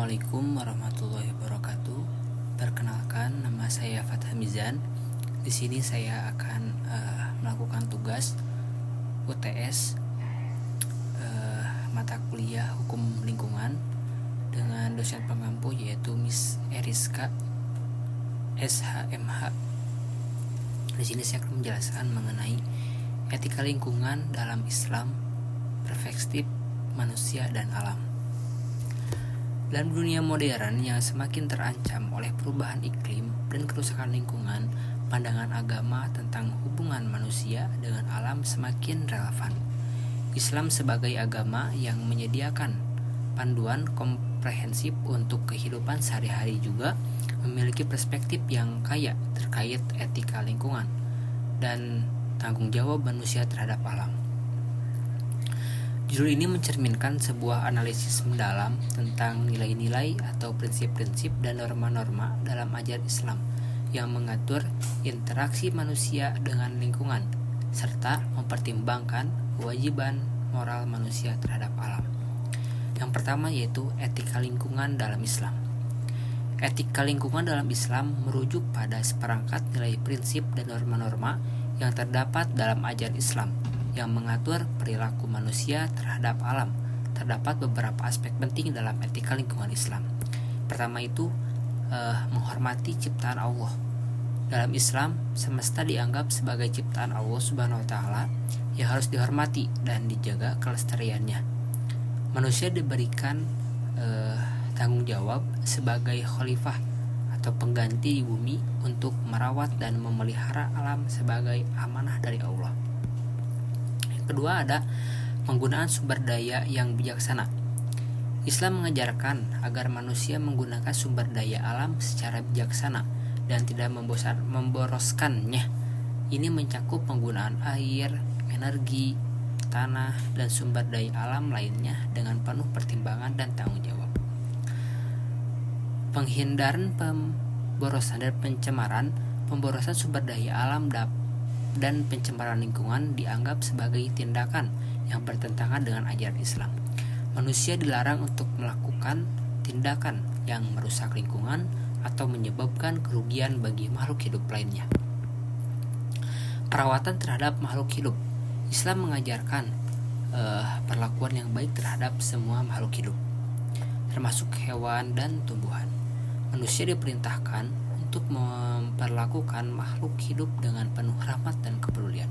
Assalamualaikum warahmatullahi wabarakatuh. Perkenalkan, nama saya Fathah Mizan. Di sini saya akan melakukan tugas UTS mata kuliah Hukum Lingkungan dengan dosen pengampu yaitu Miss Eriska SHMH. Di sini saya akan menjelaskan mengenai etika lingkungan dalam Islam, perspektif manusia dan alam. Dalam dunia modern yang semakin terancam oleh perubahan iklim dan kerusakan lingkungan, pandangan agama tentang hubungan manusia dengan alam semakin relevan. Islam sebagai agama yang menyediakan panduan komprehensif untuk kehidupan sehari-hari juga memiliki perspektif yang kaya terkait etika lingkungan dan tanggung jawab manusia terhadap alam. Judul ini mencerminkan sebuah analisis mendalam tentang nilai-nilai atau prinsip-prinsip dan norma-norma dalam ajaran Islam yang mengatur interaksi manusia dengan lingkungan serta mempertimbangkan kewajiban moral manusia terhadap alam. Yang pertama yaitu etika lingkungan dalam Islam. Etika lingkungan dalam Islam merujuk pada seperangkat nilai prinsip dan norma-norma yang terdapat dalam ajaran Islam yang mengatur perilaku manusia terhadap alam. Terdapat beberapa aspek penting dalam etika lingkungan Islam. Pertama itu menghormati ciptaan Allah. Dalam Islam, semesta dianggap sebagai ciptaan Allah Subhanahu wa taala yang harus dihormati dan dijaga kelestariannya. Manusia diberikan tanggung jawab sebagai khalifah atau pengganti di bumi untuk merawat dan memelihara alam sebagai amanah dari Allah. Kedua ada penggunaan sumber daya yang bijaksana. Islam mengajarkan agar manusia menggunakan sumber daya alam secara bijaksana dan tidak memboroskannya. Ini mencakup penggunaan air, energi, tanah, dan sumber daya alam lainnya dengan penuh pertimbangan dan tanggung jawab. Penghindaran pemborosan dan pencemaran. Pemborosan sumber daya alam dan pencemaran lingkungan dianggap sebagai tindakan yang bertentangan dengan ajaran Islam. Manusia dilarang untuk melakukan tindakan yang merusak lingkungan atau menyebabkan kerugian bagi makhluk hidup lainnya. Perawatan terhadap makhluk hidup. Islam mengajarkan perlakuan yang baik terhadap semua makhluk hidup, termasuk hewan dan tumbuhan. Manusia diperintahkan untuk memperlakukan makhluk hidup dengan penuh rahmat dan kepedulian.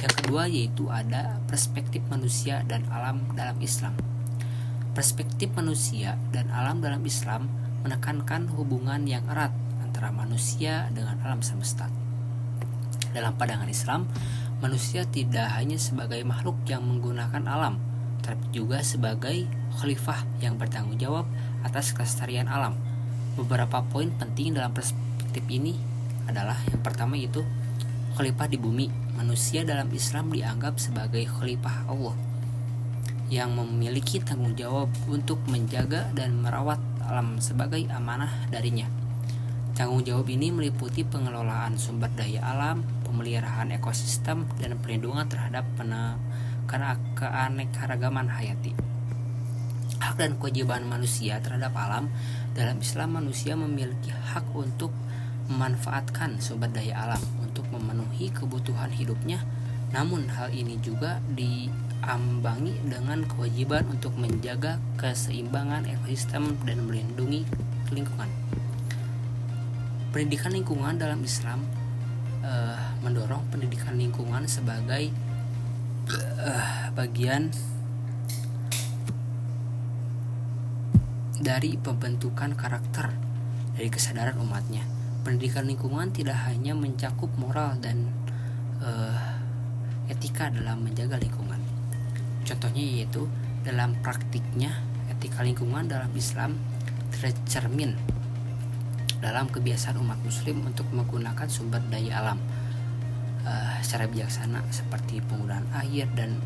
Yang kedua yaitu ada perspektif manusia dan alam dalam Islam. Perspektif manusia dan alam dalam Islam menekankan hubungan yang erat antara manusia dengan alam semesta. Dalam pandangan Islam, manusia tidak hanya sebagai makhluk yang menggunakan alam, tapi juga sebagai khalifah yang bertanggung jawab atas kelestarian alam. Beberapa poin penting dalam perspektif ini adalah yang pertama yaitu khalifah di bumi. Manusia dalam Islam dianggap sebagai khalifah Allah yang memiliki tanggung jawab untuk menjaga dan merawat alam sebagai amanah darinya. Tanggung jawab ini meliputi pengelolaan sumber daya alam, pemeliharaan ekosistem, dan perlindungan terhadap keanekaragaman hayati. Hak dan kewajiban manusia terhadap alam. Dalam Islam, manusia memiliki hak untuk memanfaatkan sumber daya alam untuk memenuhi kebutuhan hidupnya. Namun hal ini juga diambangi dengan kewajiban untuk menjaga keseimbangan ekosistem dan melindungi lingkungan. Pendidikan lingkungan dalam Islam mendorong pendidikan lingkungan sebagai bagian dari pembentukan karakter dari kesadaran umatnya. Pendidikan lingkungan tidak hanya mencakup moral dan etika dalam menjaga lingkungan. Contohnya yaitu dalam praktiknya etika lingkungan dalam Islam tercermin dalam kebiasaan umat muslim untuk menggunakan sumber daya alam secara bijaksana seperti penggunaan air dan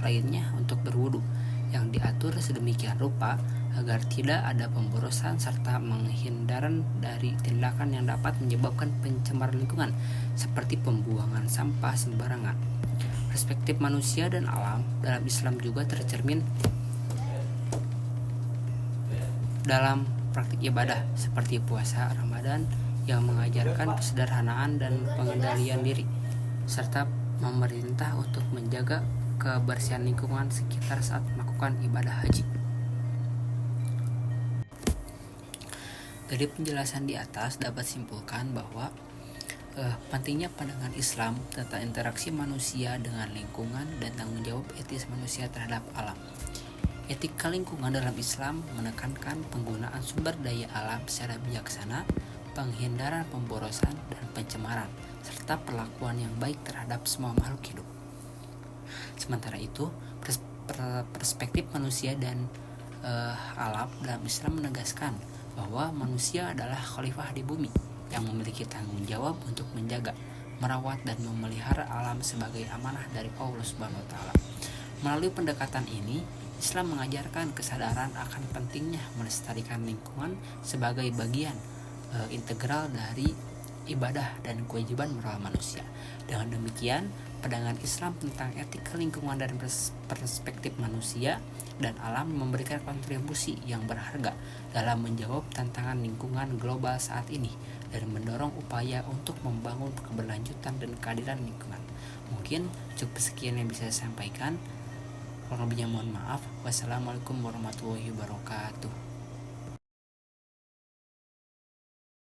lainnya untuk berwudu yang diatur sedemikian rupa agar tidak ada pemborosan serta menghindaran dari tindakan yang dapat menyebabkan pencemaran lingkungan seperti pembuangan sampah sembarangan. Perspektif manusia dan alam dalam Islam juga tercermin dalam praktik ibadah seperti puasa Ramadan yang mengajarkan kesederhanaan dan pengendalian diri, serta memerintah untuk menjaga kebersihan lingkungan sekitar saat melakukan ibadah haji. Dari penjelasan di atas dapat simpulkan bahwa pentingnya pandangan Islam tentang interaksi manusia dengan lingkungan dan tanggung jawab etis manusia terhadap alam. Etika lingkungan dalam Islam menekankan penggunaan sumber daya alam secara bijaksana, penghindaran pemborosan dan pencemaran, serta perlakuan yang baik terhadap semua makhluk hidup. Sementara itu, perspektif manusia dan alam dalam Islam menegaskan bahwa manusia adalah khalifah di bumi yang memiliki tanggung jawab untuk menjaga, merawat dan memelihara alam sebagai amanah dari Allah Subhanahu wa taala. Melalui pendekatan ini, Islam mengajarkan kesadaran akan pentingnya melestarikan lingkungan sebagai bagian integral dari ibadah dan kewajiban moral manusia. Dengan demikian, pandangan Islam tentang etika lingkungan dan perspektif manusia dan alam memberikan kontribusi yang berharga dalam menjawab tantangan lingkungan global saat ini dan mendorong upaya untuk membangun keberlanjutan dan keadilan lingkungan. Mungkin cukup sekian yang bisa saya sampaikan. Kurang lebihnya mohon maaf. Wassalamualaikum warahmatullahi wabarakatuh.